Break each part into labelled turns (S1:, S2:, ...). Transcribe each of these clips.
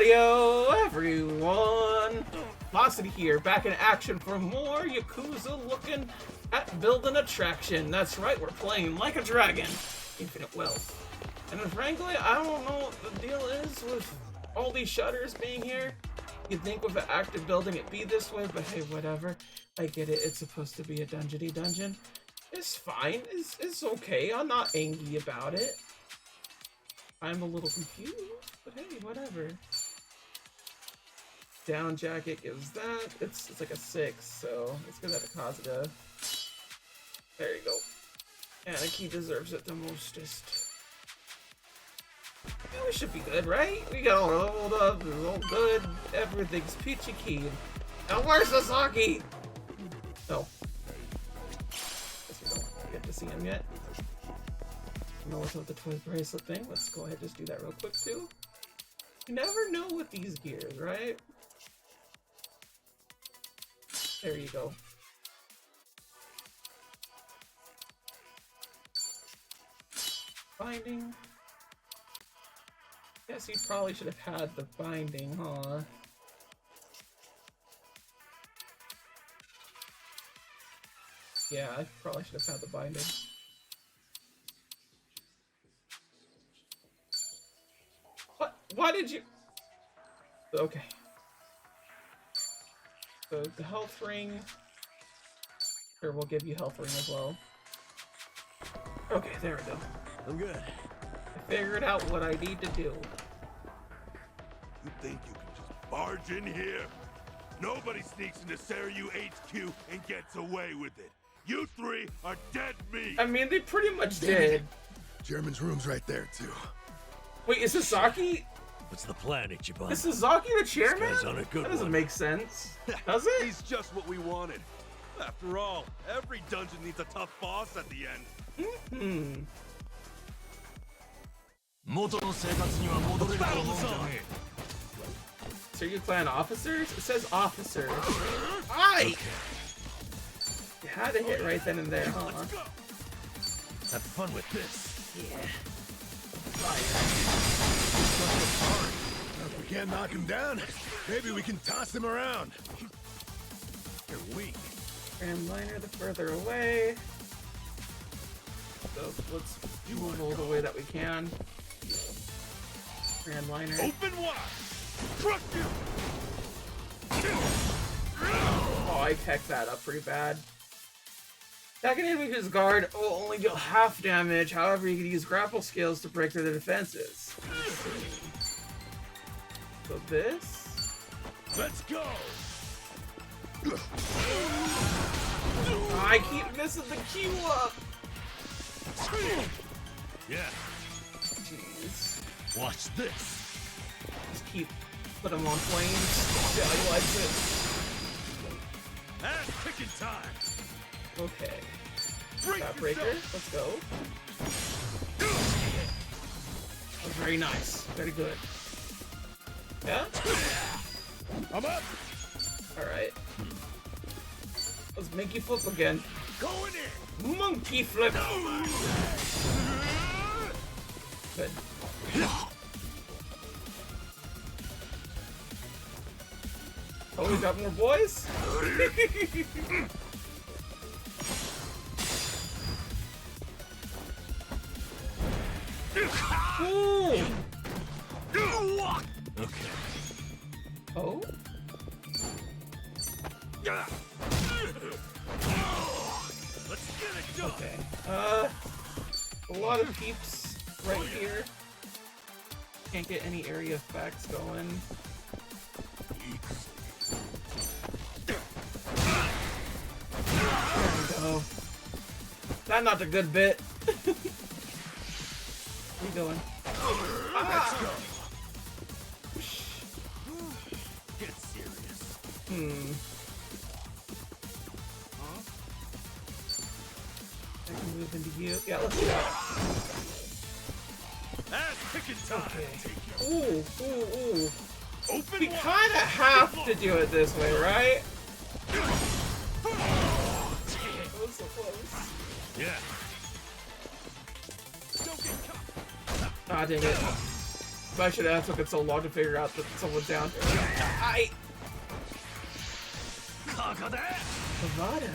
S1: Audio, everyone! Velocity here, back in action for more Yakuza looking at building attraction. That's right, we're playing like a dragon. Infinite wealth. And frankly, I don't know what the deal is with all these shutters being here. You'd think with an active building it'd be this way, but hey, whatever. I get it, it's supposed to be a dungeony dungeon. It's fine, it's okay, I'm not angry about it. I'm a little confused, but hey, whatever. Down jacket gives that. It's like a 6, so let's give that a positive. There you go. And he deserves it the mostest. Yeah, we should be good, right? We got all leveled up, it's all good, everything's peachy keen. Now where's Sasaki? Oh. Guess we don't get to see him yet. Know what's with the twin bracelet thing. Let's go ahead and just do that real quick too. You never know with these gears, right? There you go. Binding. Guess you probably should have had the binding, huh? Yeah, I probably should have had the binding. Why did you? Okay. So the health ring. Sure, we'll give you health ring as well. Okay, there we go.
S2: I'm good.
S1: I figured out what I need to do.
S3: You think you can just barge in here? Nobody sneaks into Seiryu HQ and gets away with it. You three are dead meat.
S1: I mean, they pretty much did.
S2: Chairman's room's right there too.
S1: Wait, is Sasaki?
S4: What's the plan, Ichiban?
S1: Is Sasaki the chairman?
S4: This guy's on a good
S1: That doesn't
S4: one.
S1: make sense. Does it?
S3: He's just what we wanted. After all, every dungeon needs a tough boss at the end.
S1: Seiryu Clan officers? It says officers. Aye! You had to hit right then and there, huh?
S4: Have fun with this.
S1: Yeah.
S2: If we can't knock him down, maybe we can toss him around.
S4: You're weak.
S1: Grand liner the further away. So let's move all the way that we can. Grand liner.
S3: Open wide. Truck you.
S1: Oh, I teched that up pretty bad. Attacking enemy whose guard will only deal half damage, however you can use grapple skills to break through the defenses. So this...
S3: Let's go.
S1: Oh, I keep missing the Q up!
S4: Yeah.
S1: Jeez.
S4: Watch this.
S1: Just keep put him on flames. Yeah, he likes it.
S3: Ass kicking time.
S1: Okay.
S3: Break
S1: That breaker,
S3: yourself.
S1: let's go. That was very nice. Very good. Yeah?
S3: I'm up.
S1: Alright. Let's make you flip again.
S3: Going in.
S1: Monkey flip! Good. Oh, we got more boys? Ooh.
S4: Okay.
S1: Oh?
S3: Let's get it done.
S1: Okay. A lot of peeps right here. Can't get any area effects going. There we go. That's not the good bit. Where you going?
S2: Let's go.
S3: Get serious.
S1: I can move into you. Yeah, let's do that.
S3: Ass kicking time.
S1: Okay. Ooh, ooh, ooh.
S3: Open
S1: We
S3: wide.
S1: kinda have to do it this way, right? That was so close.
S4: Yeah.
S3: Don't get caught.
S1: Ah, dang it. I should have took it so long to figure out that someone's down. Bravado.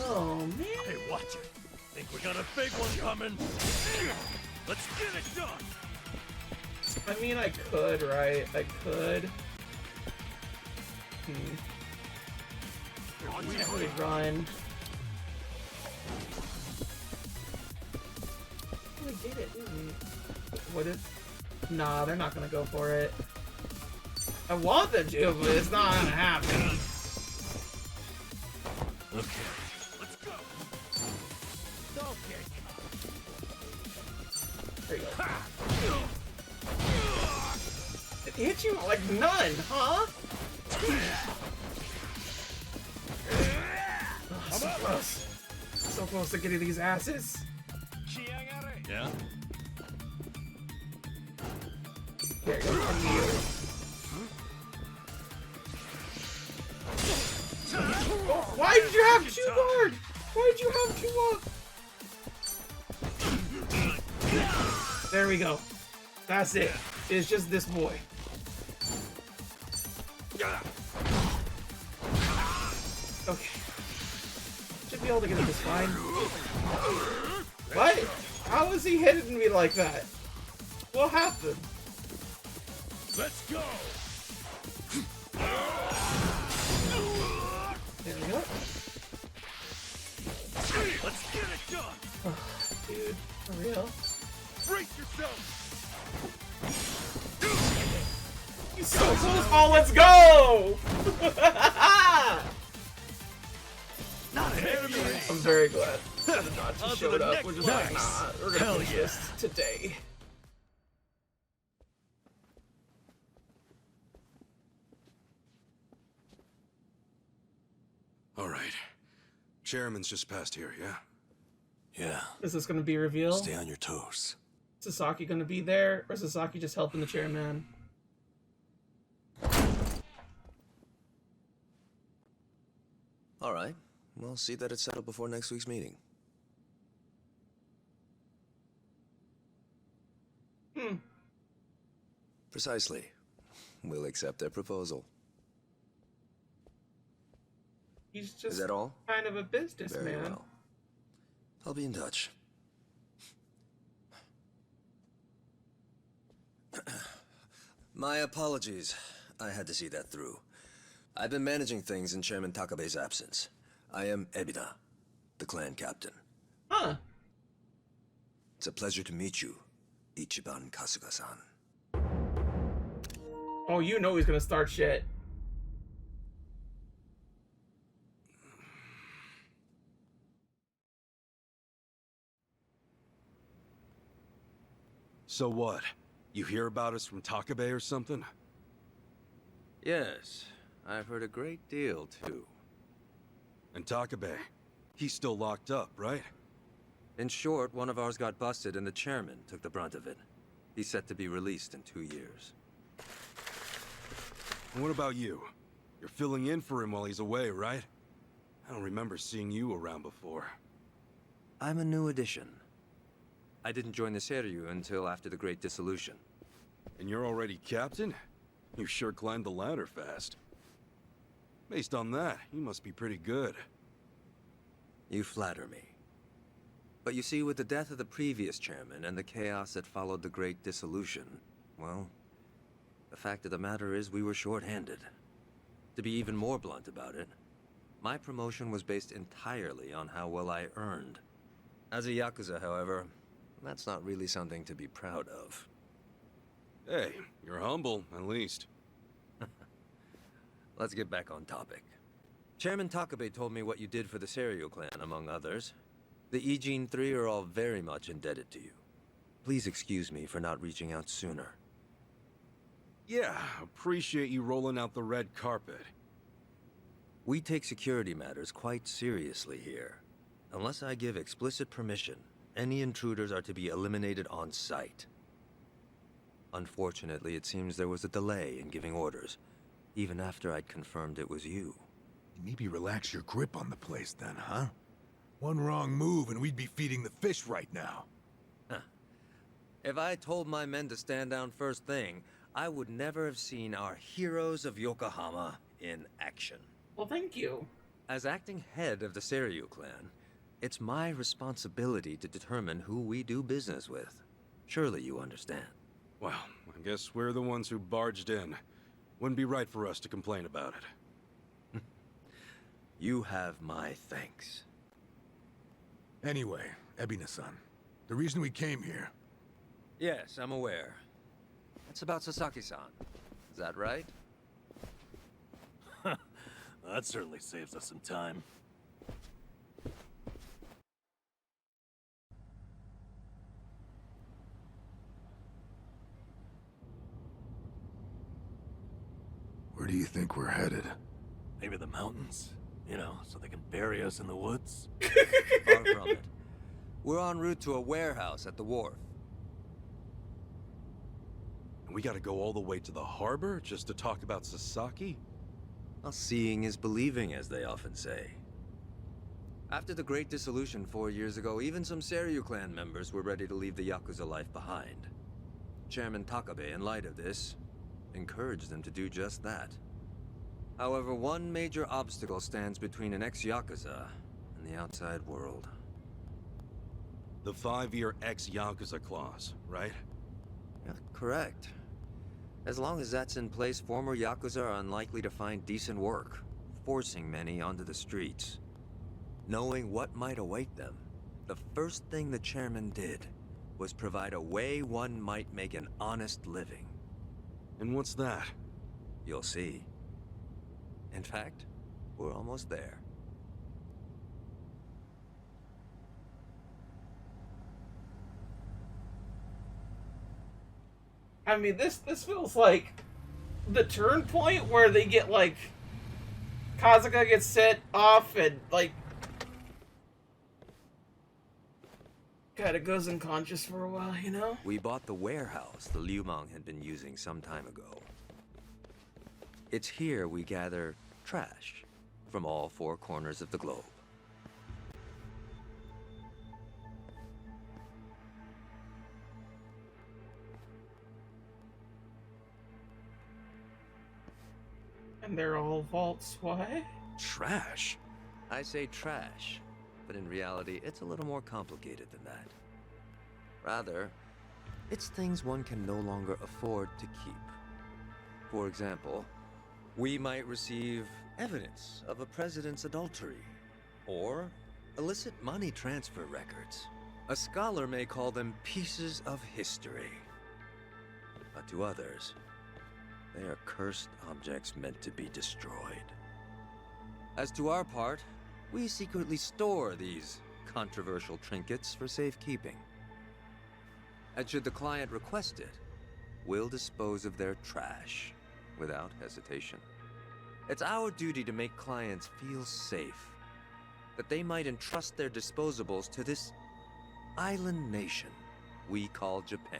S1: Oh man.
S4: Hey, watch it. Think we got a big one coming? Let's get it done.
S1: I mean, I could, right? I could. Really run. Oh, I did it. What if? Nah, they're not gonna go for it. I want them to, but it's not gonna happen.
S4: Okay, let's go. Okay.
S1: There you go. It hit you like none, huh? Oh, so close. So close to getting these asses.
S4: Yeah?
S1: Here, go from you. Oh, why did you have two guard? Why did you have two up? There we go. That's it. It's just this boy. Okay. Should be able to get it this fine. What? How is he hitting me like that? What happened?
S4: Let's go.
S1: There we go.
S4: Let's get it done.
S1: Oh, dude, for real?
S3: Brace yourself!
S1: He's so close. Oh, let's go!
S4: Not heavy.
S1: I'm very glad that the Nazi showed up. We're just like,
S4: Nice.
S1: nah, we're gonna
S4: Hell
S1: finish
S4: yeah.
S1: this today.
S2: All right. Chairman's just passed here, yeah?
S4: Yeah.
S1: Is this gonna be revealed?
S4: Stay on your toes.
S1: Sasaki gonna be there, or is Sasaki just helping the chairman?
S5: All right. We'll see that it's settled before next week's meeting. Precisely. We'll accept their proposal.
S1: He's just
S5: Is that all?
S1: kind of a businessman.
S5: Very well. I'll be in touch. My apologies. I had to see that through. I've been managing things in Chairman Takabe's absence. I am Ebida, the clan captain.
S1: Huh.
S5: It's a pleasure to meet you, Ichiban Kasuga-san.
S1: Oh, you know he's gonna start shit.
S2: So what? You hear about us from Takabe or something?
S5: Yes, I've heard a great deal, too.
S2: And Takabe, he's still locked up, right?
S5: In short, one of ours got busted and the chairman took the brunt of it. He's set to be released in 2 years.
S2: And what about you? You're filling in for him while he's away, right? I don't remember seeing you around before.
S5: I'm a new addition. I didn't join the Seiryu until after the Great Dissolution.
S2: And you're already captain? You sure climbed the ladder fast. Based on that, you must be pretty good.
S5: You flatter me. But you see, with the death of the previous chairman and the chaos that followed the Great Dissolution, well, the fact of the matter is we were short-handed. To be even more blunt about it, my promotion was based entirely on how well I earned. As a Yakuza, however, that's not really something to be proud of.
S2: Hey, you're humble, at least.
S5: Let's get back on topic. Chairman Takabe told me what you did for the Seiryu Clan, among others. The Ijin 3 are all very much indebted to you. Please excuse me for not reaching out sooner.
S2: Yeah, appreciate you rolling out the red carpet.
S5: We take security matters quite seriously here. Unless I give explicit permission, any intruders are to be eliminated on sight. Unfortunately, it seems there was a delay in giving orders, even after I'd confirmed it was you.
S4: Maybe relax your grip on the place then, huh? One wrong move and we'd be feeding the fish right now.
S5: If I told my men to stand down first thing, I would never have seen our heroes of Yokohama in action.
S1: Well, thank you.
S5: As acting head of the Seiryu Clan, it's my responsibility to determine who we do business with. Surely you understand.
S2: Well, I guess we're the ones who barged in. Wouldn't be right for us to complain about it.
S5: You have my thanks.
S6: Anyway, Ebina-san, the reason we came here...
S5: Yes, I'm aware. It's about Sasaki-san. Is that right?
S4: That certainly saves us some time.
S6: Where do you think we're headed?
S4: Maybe the mountains? You know, so they can bury us in the woods?
S5: Far from it. We're en route to a warehouse at the wharf.
S2: And we gotta go all the way to the harbor just to talk about Sasaki?
S5: Well, seeing is believing, as they often say. After the Great Dissolution 4 years ago, even some Seiryu Clan members were ready to leave the Yakuza life behind. Chairman Takabe, in light of this, encouraged them to do just that. However, one major obstacle stands between an ex-Yakuza and the outside world.
S2: The 5-year ex-Yakuza clause, right?
S5: Yeah, correct. As long as that's in place, former Yakuza are unlikely to find decent work, forcing many onto the streets. Knowing what might await them, the first thing the chairman did was provide a way one might make an honest living.
S2: And what's that?
S5: You'll see. In fact, we're almost there.
S1: I mean, this feels like the turn point where they get, like, Kazuka gets set off and, like, kind of goes unconscious for a while, you know?
S5: We bought the warehouse the Liu Meng had been using some time ago. It's here we gather trash from all 4 corners of the globe.
S1: And they're all vaults. Why?
S2: Trash?
S5: I say trash, but in reality, it's a little more complicated than that. Rather, it's things one can no longer afford to keep. For example, we might receive evidence of a president's adultery, or illicit money transfer records. A scholar may call them pieces of history. But to others, they are cursed objects meant to be destroyed. As to our part, we secretly store these controversial trinkets for safekeeping. And should the client request it, we'll dispose of their trash without hesitation. It's our duty to make clients feel safe, that they might entrust their disposables to this island nation we call Japan.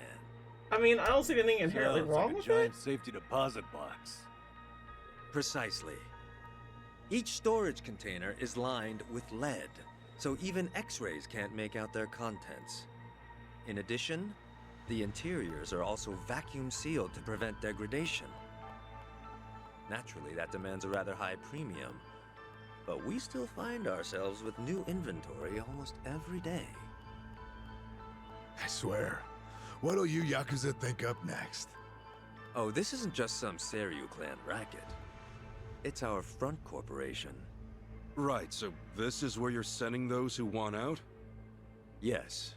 S1: I mean, I don't see anything inherently
S4: Sounds
S1: wrong
S4: like a
S1: with
S4: giant
S1: it.
S4: safety deposit box.
S5: Precisely. Each storage container is lined with lead, so even X-rays can't make out their contents. In addition, the interiors are also vacuum sealed to prevent degradation. Naturally, that demands a rather high premium, but we still find ourselves with new inventory almost every day.
S6: I swear. What'll you Yakuza think up next?
S5: Oh, this isn't just some Seiryu Clan racket. It's our front corporation.
S2: Right, so this is where you're sending those who want out?
S5: Yes.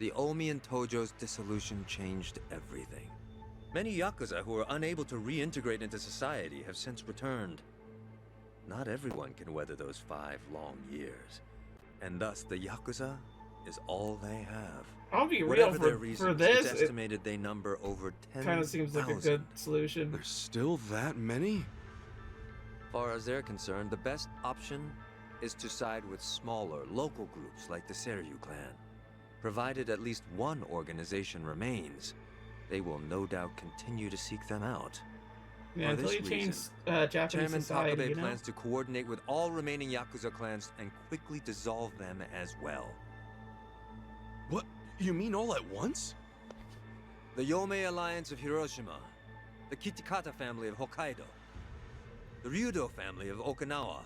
S5: The Omi and Tojo's dissolution changed everything. Many Yakuza who were unable to reintegrate into society have since returned. Not everyone can weather those 5 long years. And thus the Yakuza is all they have.
S1: I'll be real,
S5: Whatever their
S1: for
S5: reasons,
S1: this,
S5: it's
S1: it
S5: estimated they number over 10,000.
S1: kind of seems like a good solution.
S2: There's still that many?
S5: Far as they're concerned, the best option is to side with smaller, local groups like the Seiryu Clan. Provided at least one organization remains, they will no doubt continue to seek them out.
S1: Yeah,
S5: For
S1: until
S5: this
S1: you change
S5: reason,
S1: Japanese
S5: Chairman
S1: society,
S5: Takabe
S1: you know?
S5: plans to coordinate with all remaining Yakuza clans and quickly dissolve them as well.
S2: What? You mean all at once?
S5: the Yomei Alliance of Hiroshima, the Kitakata family of Hokkaido, the Ryudo family of Okinawa.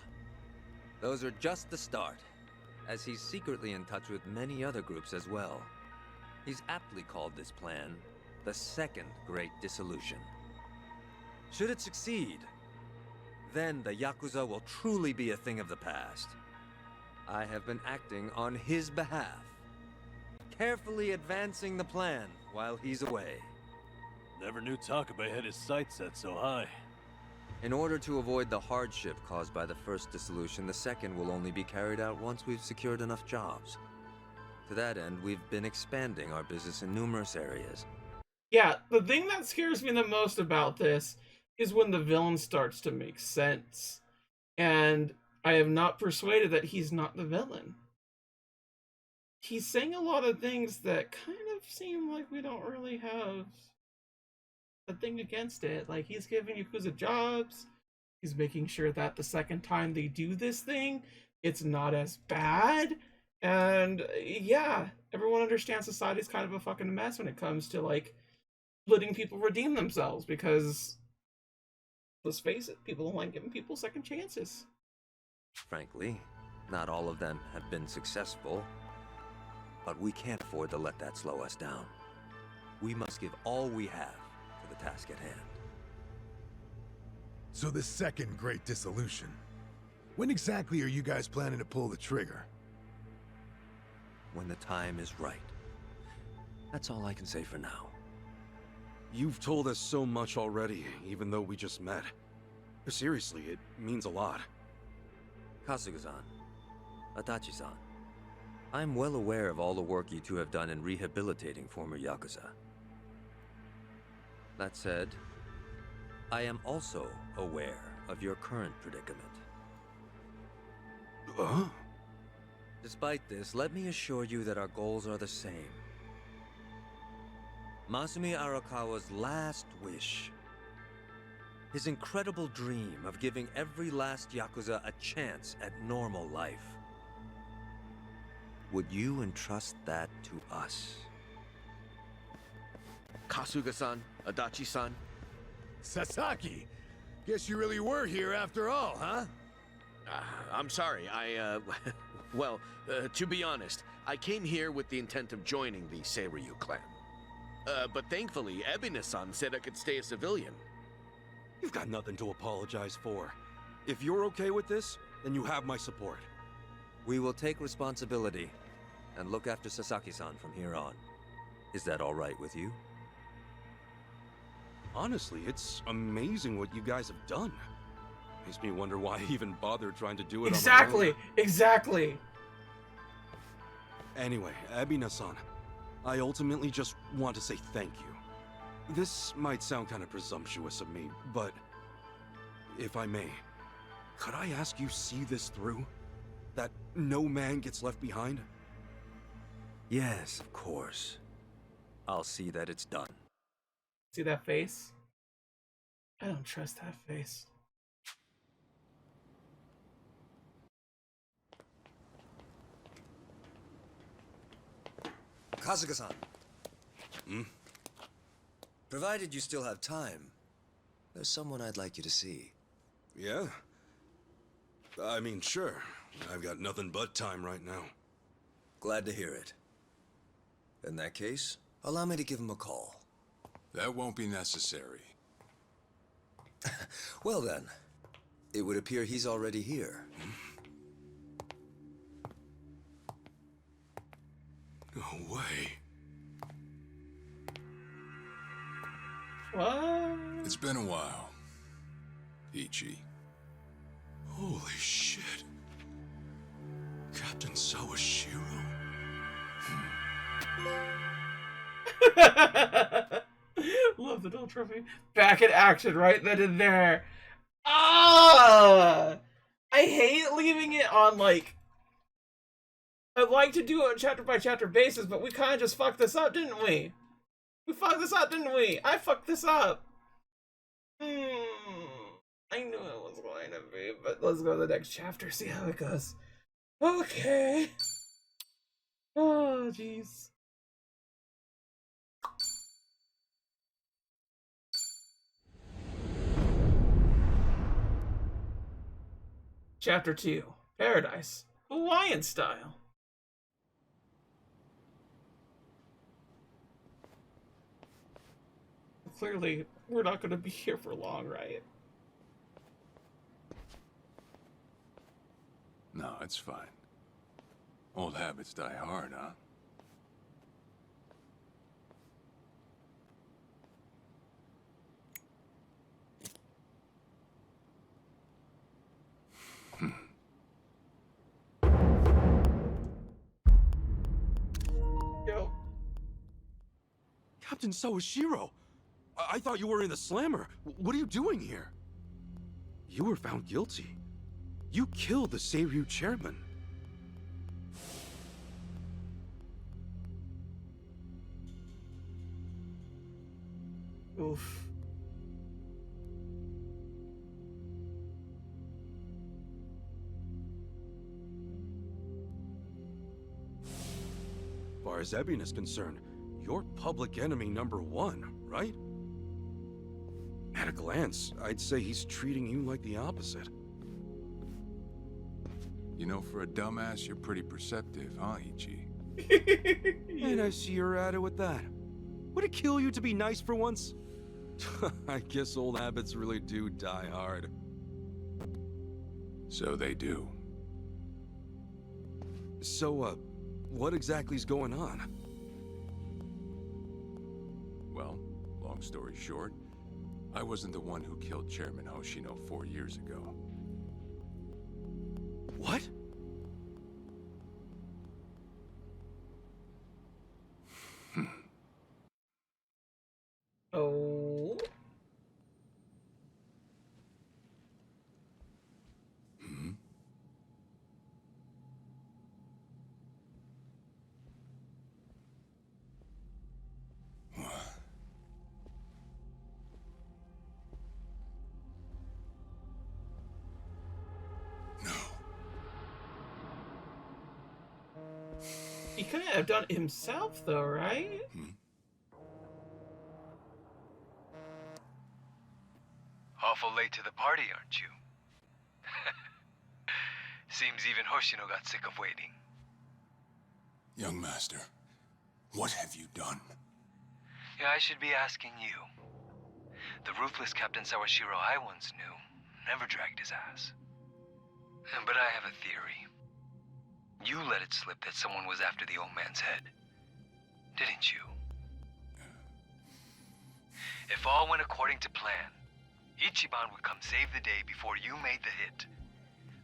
S5: Those are just the start, as he's secretly in touch with many other groups as well. He's aptly called this plan the Second Great Dissolution. Should it succeed, then the Yakuza will truly be a thing of the past. I have been acting on his behalf, carefully advancing the plan while he's away.
S4: Never knew Takabe had his sights set so high.
S5: In order to avoid the hardship caused by the first dissolution, the second will only be carried out once we've secured enough jobs. To that end, we've been expanding our business in numerous areas.
S1: Yeah, the thing that scares me the most about this is when the villain starts to make sense. And I am not persuaded that he's not the villain. He's saying a lot of things that kind of seem like we don't really have a thing against it. Like, he's giving Yakuza jobs. He's making sure that the second time they do this thing, it's not as bad. And yeah, everyone understands society's kind of a fucking mess when it comes to, like, letting people redeem themselves, because let's face it, people don't like giving people second chances.
S5: Frankly, not all of them have been successful, but we can't afford to let that slow us down. We must give all we have to the task at hand.
S6: So the Second Great Dissolution. When exactly are you guys planning to pull the trigger?
S5: When the time is right. That's all I can say for now.
S2: You've told us so much already, even though we just met. Seriously, it means a lot.
S5: Kasuga-san, Adachi-san, I'm well aware of all the work you two have done in rehabilitating former Yakuza. That said, I am also aware of your current predicament. Despite this, let me assure you that our goals are the same. Masumi Arakawa's last wish, his incredible dream of giving every last Yakuza a chance at normal life. Would you entrust that to us?
S7: Kasuga-san, Adachi-san.
S6: Sasaki! Guess you really were here after all, huh?
S7: I'm sorry, well, to be honest, I came here with the intent of joining the Seiryu Clan. But thankfully, Ebina-san said I could stay a civilian.
S2: You've got nothing to apologize for. If you're okay with this, then you have my support.
S5: We will take responsibility and look after Sasaki-san from here on. Is that all right with you?
S2: Honestly, it's amazing what you guys have done. Makes me wonder why I even bothered trying to do it on my own.
S1: Exactly!
S2: Anyway, Ebina-san, I ultimately just want to say thank you. This might sound kind of presumptuous of me, but if I may, could I ask you see this through? That no man gets left behind?
S5: Yes, of course. I'll see that it's done.
S1: See that face? I don't trust that face.
S5: Kasuga-san. Provided you still have time, there's someone I'd like you to see.
S2: Yeah? I mean, sure. I've got nothing but time right now.
S5: Glad to hear it. In that case, allow me to give him a call.
S6: That won't be necessary.
S5: Well then, it would appear he's already here.
S2: No way.
S1: What?
S6: It's been a while, Ichi.
S2: Holy shit. Captain Sawashiro?
S1: Love the dual trophy. Back in action right then and there. Ah! I hate leaving it on, like... I'd like to do it on chapter by chapter basis, but we kind of just fucked this up, didn't we? We fucked this up, didn't we? I fucked this up. I knew it was going to be, but let's go to the next chapter, see how it goes. Okay. Oh, jeez. Chapter 2. Paradise. Hawaiian style. Clearly, we're not going to be here for long, right?
S6: No, it's fine. Old habits die hard, huh?
S1: Yo.
S2: Captain Sawashiro! I thought you were in the slammer. What are you doing here? You were found guilty. You killed the Seiryu chairman.
S1: Oof.
S2: As far as Ebin is concerned, you're public enemy #1, right? At a glance, I'd say he's treating you like the opposite.
S6: You know, for a dumbass, you're pretty perceptive, huh, Ichi?
S2: And I see you're at it with that. Would it kill you to be nice for once? I guess old habits really do die hard.
S6: So they do.
S2: So, what exactly's going on?
S6: Well, long story short, I wasn't the one who killed Chairman Hoshino 4 years ago.
S2: What?
S1: Oh. He couldn't have done it himself, though, right?
S8: Awful late to the party, aren't you? Seems even Hoshino got sick of waiting.
S6: Young master, what have you done?
S8: Yeah, I should be asking you. The ruthless Captain Sawashiro I once knew never dragged his ass. But I have a theory. You let it slip that someone was after the old man's head, didn't you? If all went according to plan, Ichiban would come save the day before you made the hit.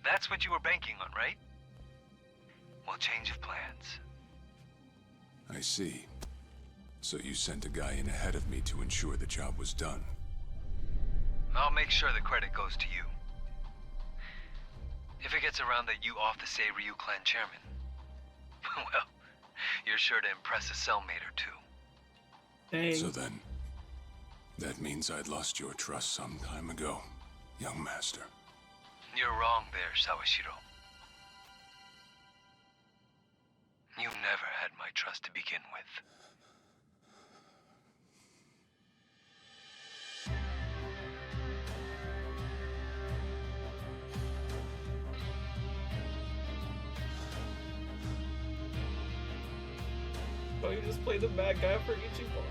S8: That's what you were banking on, right? Well, change of plans.
S6: I see. So you sent a guy in ahead of me to ensure the job was done.
S8: I'll make sure the credit goes to you. If it gets around that you off the Seiryu Clan chairman, well, you're sure to impress a cellmate or two.
S1: Dang.
S6: So then, that means I'd lost your trust some time ago, young master.
S8: You're wrong there, Sawashiro. You never had my trust to begin with.
S1: Oh, you just play the bad guy for Ichiban?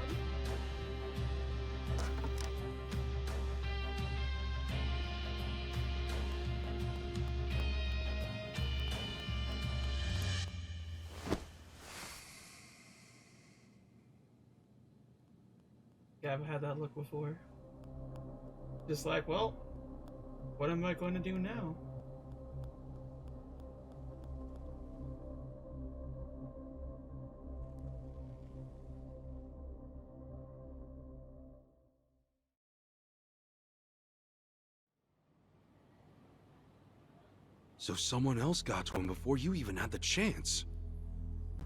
S1: Yeah, I've had that look before. Just like, well, what am I going to do now?
S2: So someone else got to him before you even had the chance.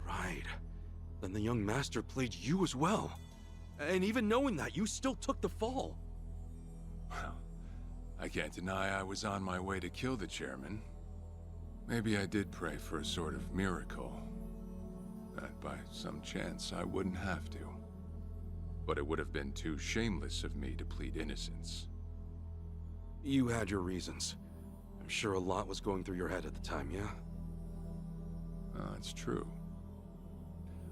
S2: Right. Then the young master played you as well. And even knowing that, you still took the fall.
S6: Well, I can't deny I was on my way to kill the chairman. Maybe I did pray for a sort of miracle. That by some chance I wouldn't have to. But it would have been too shameless of me to plead innocence.
S2: You had your reasons. I'm sure a lot was going through your head at the time, yeah?
S6: It's true.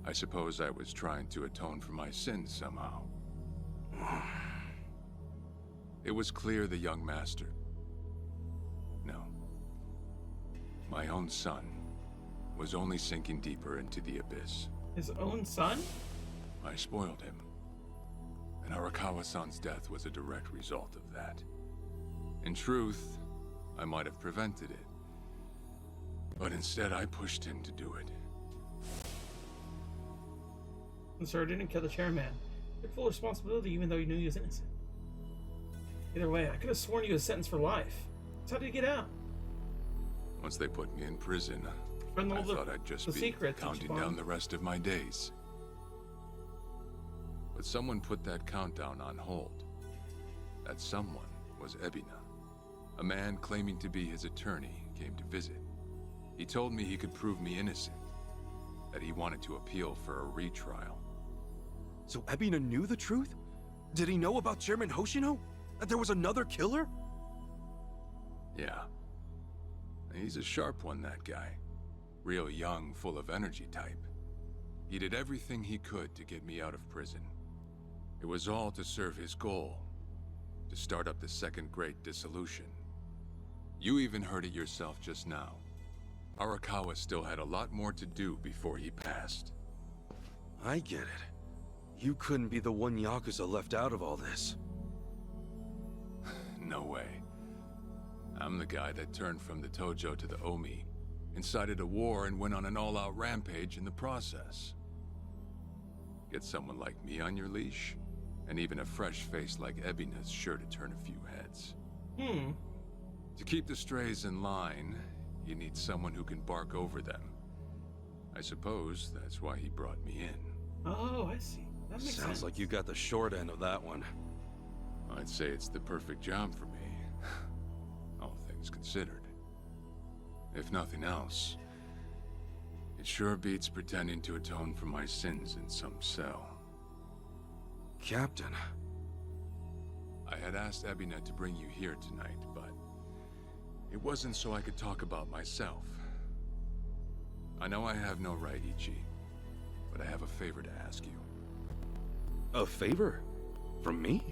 S6: I suppose I was trying to atone for my sins somehow. It was clear the young master... No. My own son was only sinking deeper into the abyss.
S1: His own son?
S6: I spoiled him. And Arakawa-san's death was a direct result of that. In truth, I might have prevented it. But instead, I pushed him to do it.
S1: And sir didn't kill the chairman. You took full responsibility even though you knew he was innocent. Either way, I could have sworn you was sentenced for life. So how did you get out?
S6: Once they put me in prison,
S1: From
S6: I
S1: all
S6: thought I'd just be counting down the rest of my days. But someone put that countdown on hold. That someone was Ebina. A man claiming to be his attorney came to visit. He told me he could prove me innocent, that he wanted to appeal for a retrial.
S2: So Ebina knew the truth? Did he know about Chairman Hoshino? That there was another killer?
S6: Yeah. He's a sharp one, that guy. Real young, full of energy type. He did everything he could to get me out of prison. It was all to serve his goal, to start up the second great dissolution. You even heard it yourself just now. Arakawa still had a lot more to do before he passed.
S2: I get it. You couldn't be the one Yakuza left out of all this.
S6: No way. I'm the guy that turned from the Tojo to the Omi, incited a war and went on an all-out rampage in the process. Get someone like me on your leash, and even a fresh face like Ebina's sure to turn a few heads. To keep the strays in line, you need someone who can bark over them. I suppose that's why he brought me in.
S1: Oh, I see. That makes sense.
S2: Sounds like you got the short end of that one.
S6: I'd say it's the perfect job for me, all things considered. If nothing else, it sure beats pretending to atone for my sins in some cell.
S2: Captain.
S6: I had asked Ebina to bring you here tonight, but it wasn't so I could talk about myself. I know I have no right, Ichi, but I have a favor to ask you.
S2: A favor? From me?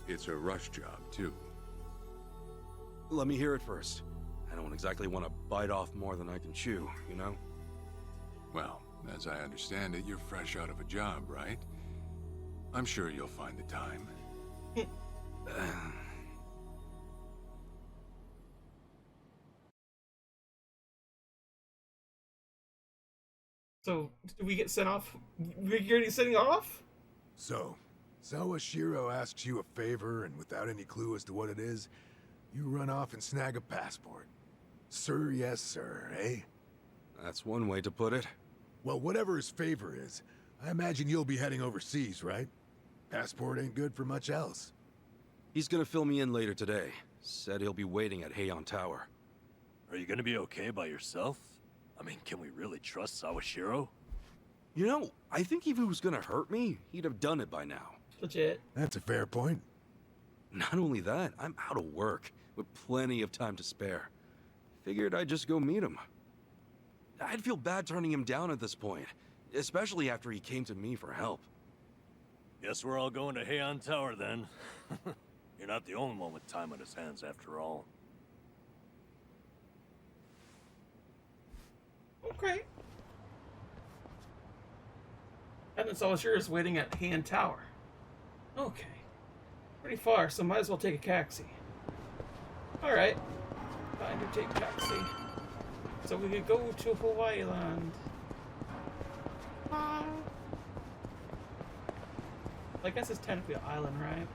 S6: It's a rush job, too.
S2: Let me hear it first. I don't exactly want to bite off more than I can chew, you know?
S6: Well, as I understand it, you're fresh out of a job, right? I'm sure you'll find the time.
S1: So, do we get sent off? You're already sending off?
S3: So, Sawashiro asks you a favor, and without any clue as to what it is, you run off and snag a passport. Sir, yes, sir, eh?
S2: That's one way to put it.
S3: Well, whatever his favor is, I imagine you'll be heading overseas, right? Passport ain't good for much else.
S2: He's gonna fill me in later today. Said he'll be waiting at Heian Tower.
S4: Are you gonna be okay by yourself? I mean, can we really trust Sawashiro?
S2: You know, I think if he was gonna hurt me, he'd have done it by now.
S1: Legit.
S3: That's a fair point.
S2: Not only that, I'm out of work, with plenty of time to spare. Figured I'd just go meet him. I'd feel bad turning him down at this point, especially after he came to me for help.
S4: Guess we're all going to Heian Tower then. You're not the only one with time on his hands after all.
S1: Okay. Captain Sawashiro is waiting at Heian Tower. Okay. Pretty far, so might as well take a taxi. Alright. Time to take taxi. So we could go to Hawaii Land. I guess it's technically an island, right?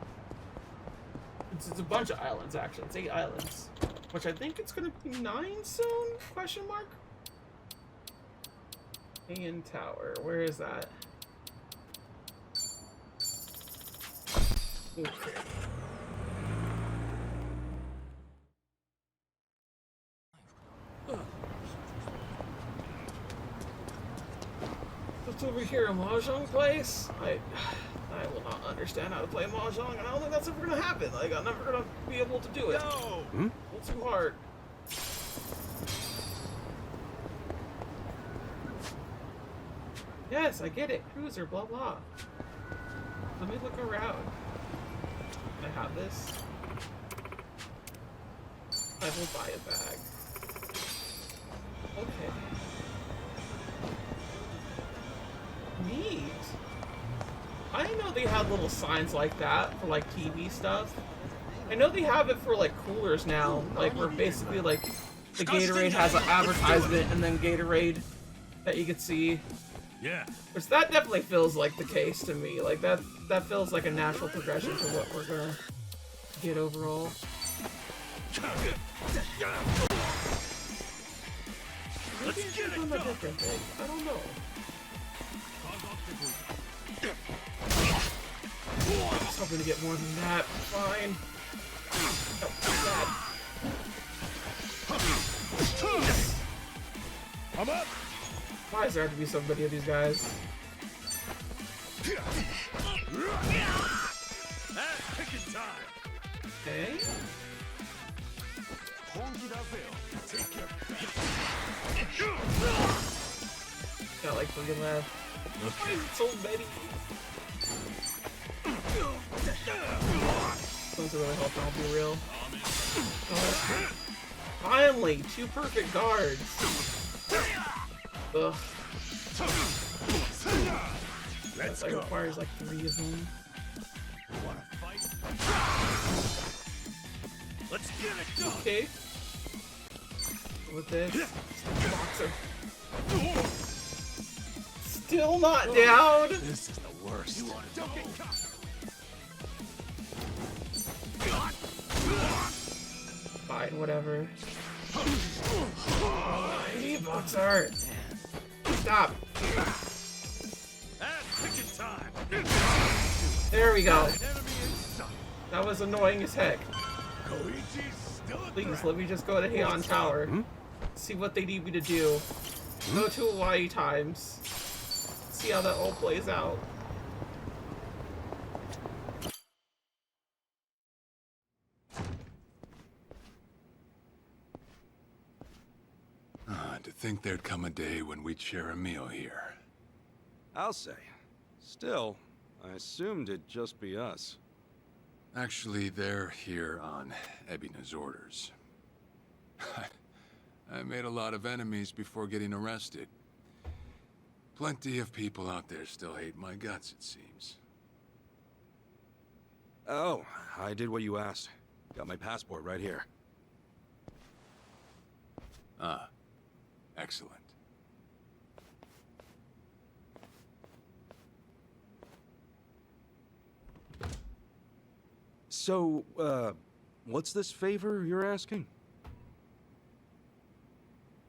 S1: It's a bunch of islands, actually. It's 8 islands. Which I think it's gonna be 9 soon? Question mark? Heian Tower. Where is that? Okay. What's over here? A mahjong place? I will not understand how to play Mahjong, and I don't think that's ever gonna happen. Like, I'm never gonna be able to do it.
S7: No!
S1: A little too hard. Yes, I get it. Cruiser, blah blah. Let me look around. Can I have this? I will buy a bag. Okay. Neat. I didn't know they had little signs like that for like TV stuff. I know they have it for like coolers now, like where basically like the Gatorade has an advertisement and then Gatorade that you can see.
S4: Yeah.
S1: Which that definitely feels like the case to me. Like that feels like a natural progression to what we're gonna get overall.
S4: Let's get it
S1: I'm
S4: done.
S1: a different thing. I don't know. I was hoping to get more than that. Fine. Oh,
S4: I'm up.
S1: why does there have to be so many of these guys?
S4: That's picking time.
S1: Okay. Got like 3 left. Why is it so many? Those are really helping, I'll be real. Oh, finally! 2 perfect guards! Ugh.
S4: Let's
S1: That
S4: go.
S1: requires like 3 of them.
S4: Wanna fight? Let's get it done.
S1: Okay. With this. Boxer. Still not down!
S4: This is the worst. You want to get caught?
S1: Fine, whatever. I need boxer! Stop!
S4: That's picking time.
S1: There we go.
S4: Enemy in sight.
S1: That was annoying as heck.
S4: Koichi's still a
S1: Please,
S4: threat.
S1: let me just go to Heian Tower. See what they need me to do. Go to Hawaii times. See how that all plays out.
S6: To think there'd come a day when we'd share a meal here.
S2: I'll say. Still, I assumed it'd just be us.
S6: Actually, they're here on Ebina's orders. I made a lot of enemies before getting arrested. Plenty of people out there still hate my guts, it seems.
S2: Oh, I did what you asked. Got my passport right here.
S6: Ah, excellent.
S2: So, what's this favor you're asking?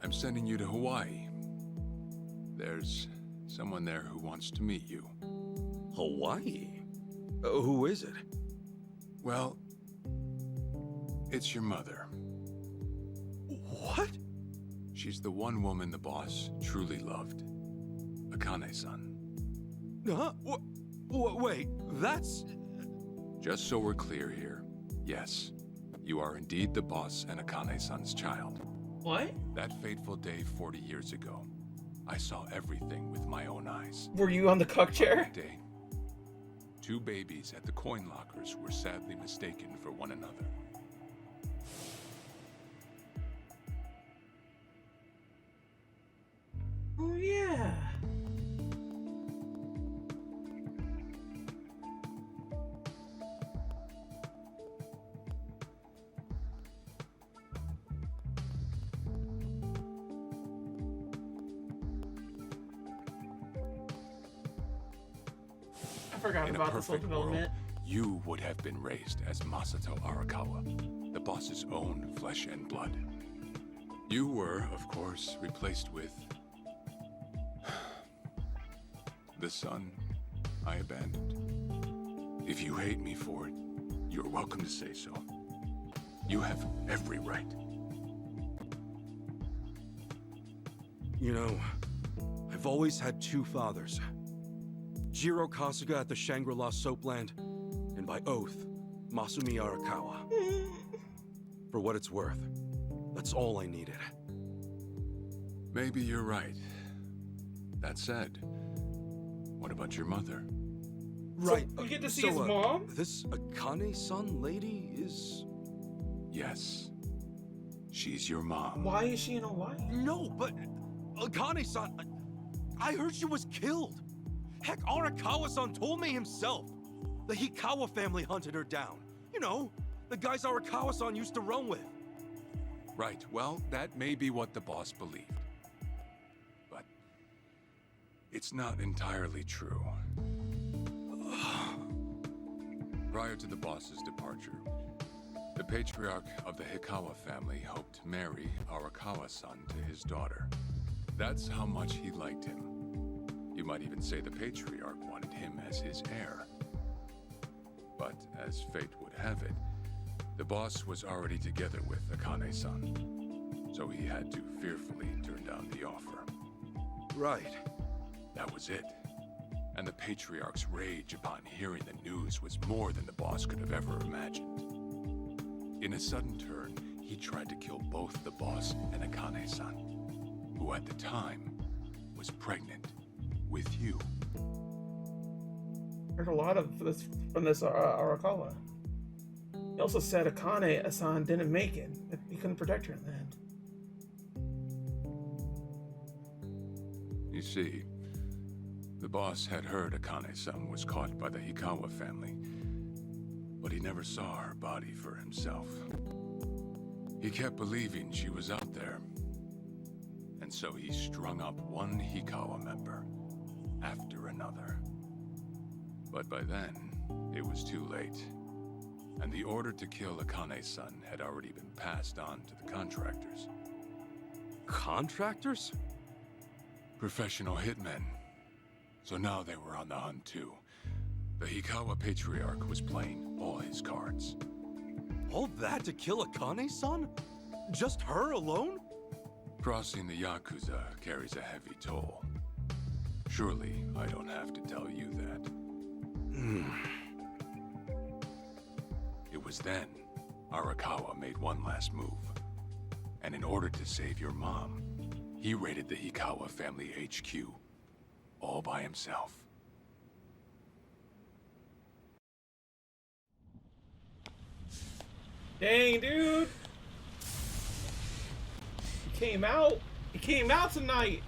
S6: I'm sending you to Hawaii. There's someone there who wants to meet you.
S2: Hawaii? Who is it?
S6: Well, it's your mother.
S2: What?
S6: She's the one woman the boss truly loved. Akane-san.
S2: Huh? Wait, that's...
S6: Just so we're clear here, yes, you are indeed the boss and Akane-san's child.
S1: What?
S6: That fateful day 40 years ago, I saw everything with my own eyes.
S1: Were you on the cuck chair?
S6: That day, 2 babies at the coin lockers were sadly mistaken for one another.
S1: Oh yeah. I forgot
S6: In a
S1: about this whole
S6: perfect world,
S1: development.
S6: you would have been raised as Masato Arakawa, the boss's own flesh and blood. You were, of course, replaced with the son I abandoned. If you hate me for it, you're welcome to say so. You have every right.
S2: You know, I've always had 2 fathers. Jiro Kasuga at the Shangri-La Soapland, and by oath, Masumi Arakawa. For what it's worth, that's all I needed.
S6: Maybe you're right. That said, what about your mother?
S2: Right.
S1: we get to see his mom?
S2: This Akane-san lady is...
S6: Yes. She's your mom.
S1: Why is she in Hawaii?
S2: No, but Akane-san... I heard she was killed. Heck, Arakawa-san told me himself. The Hikawa family hunted her down. You know, the guys Arakawa-san used to roam with.
S6: Right, well, that may be what the boss believed. But it's not entirely true. Prior to the boss's departure, the patriarch of the Hikawa family hoped to marry Arakawa-san to his daughter. That's how much he liked him. You might even say the patriarch wanted him as his heir. But as fate would have it, the boss was already together with Akane-san, so he had to fearfully turn down the offer.
S2: Right.
S6: That was it. And the patriarch's rage upon hearing the news was more than the boss could have ever imagined. In a sudden turn, he tried to kill both the boss and Akane-san, who at the time was pregnant with you.
S1: Heard a lot of this from this Arakawa. He also said Akane-san didn't make it. He couldn't protect her in the end.
S6: You see, the boss had heard Akane-san was caught by the Hikawa family, but he never saw her body for himself. He kept believing she was out there, and so he strung up one Hikawa member after another. But by then, it was too late, and the order to kill Akane-san had already been passed on to the contractors.
S2: Contractors?
S6: Professional hitmen. So now they were on the hunt too. The Hikawa Patriarch was playing all his cards.
S2: All that to kill Akane-san? Just her alone?
S6: Crossing the Yakuza carries a heavy toll. Surely I don't have to tell you that. It was then Arakawa made one last move. And in order to save your mom, he raided the Hikawa family HQ all by himself.
S1: Dang, dude! He came out! He came out tonight!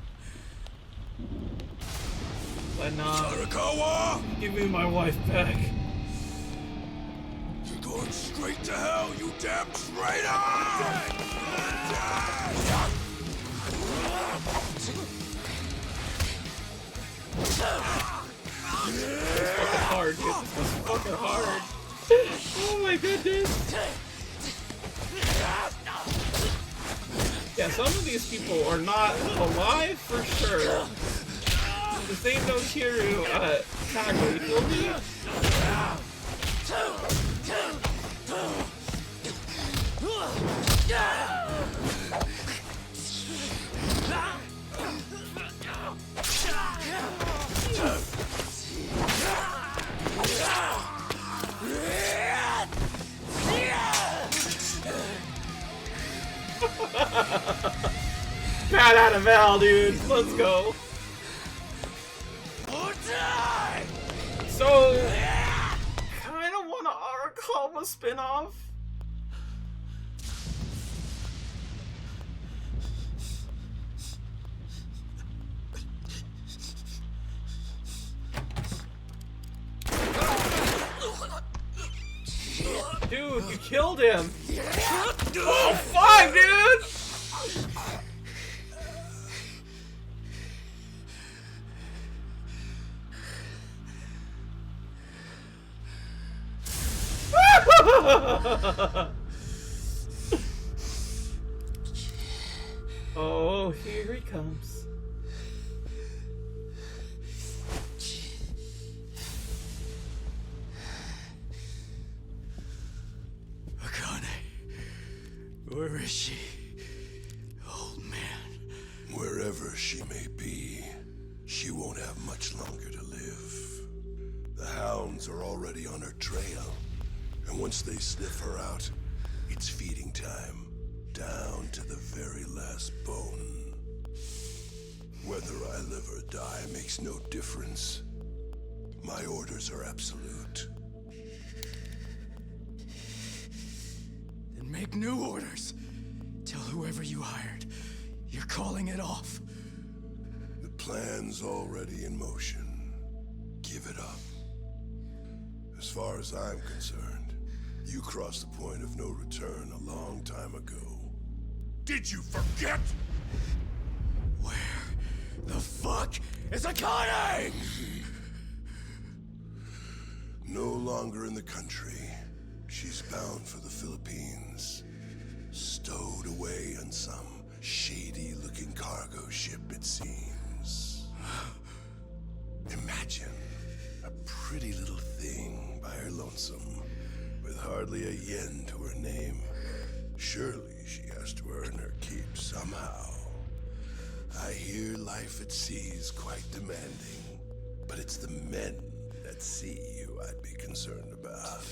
S1: But nah.
S3: Arakawa!
S1: Give me my wife back.
S3: You're going straight to hell, you damn traitor!
S1: It's fucking hard, dude. This was fucking hard. Oh my goodness. Yeah, some of these people are not alive for sure. This ain't no Kiryu tackle, you feel me? Pat out of hell, dude. Let's go. So, kind of want an Arakawa spin-off. Dude, you killed him. Oh, fuck, dude. Oh, here he comes.
S3: Akane, where is she? Old man. Wherever she may be, she won't have much longer to live.
S9: And once they sniff her out, it's feeding time, down to the very last bone. Whether I live or die makes no difference. My orders are absolute.
S10: Then make new orders. Tell whoever you hired, you're calling it off.
S9: The plan's already in motion. Give it up. As far as I'm concerned, you crossed the point of no return a long time ago. Did you forget?
S10: Where the fuck is Akane?
S9: No longer in the country. She's bound for the Philippines. Stowed away on some shady-looking cargo ship, it seems. Imagine a pretty little thing by her lonesome, with hardly a yen to her name. Surely she has to earn her keep somehow. I hear life at sea is quite demanding, but it's the men at sea who I'd be concerned about.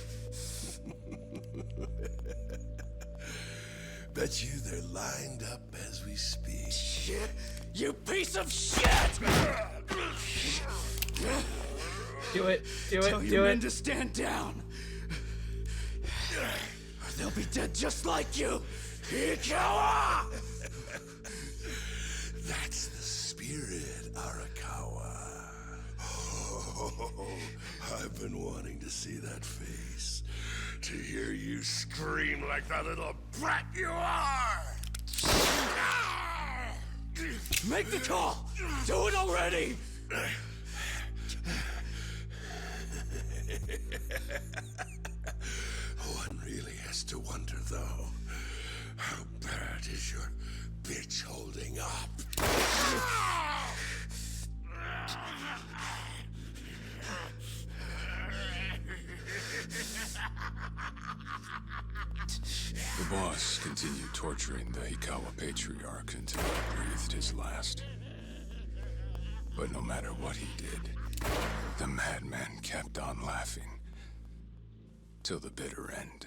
S9: Bet you they're lined up as we speak.
S10: Shit! You piece of shit!
S1: Do it. Do
S10: Tell
S1: it.
S10: your
S1: Do
S10: men
S1: it.
S10: to stand down. Or they'll be dead just like you. Ikawa!
S9: That's the spirit, Arakawa. Oh, I've been wanting to see that face. To hear you scream like the little brat you are!
S10: Make the call! Do it already!
S9: One really has to wonder, though, how bad is your bitch holding up?
S6: The boss continued torturing the Hikawa patriarch until he breathed his last. But no matter what he did, the madman kept on laughing till the bitter end.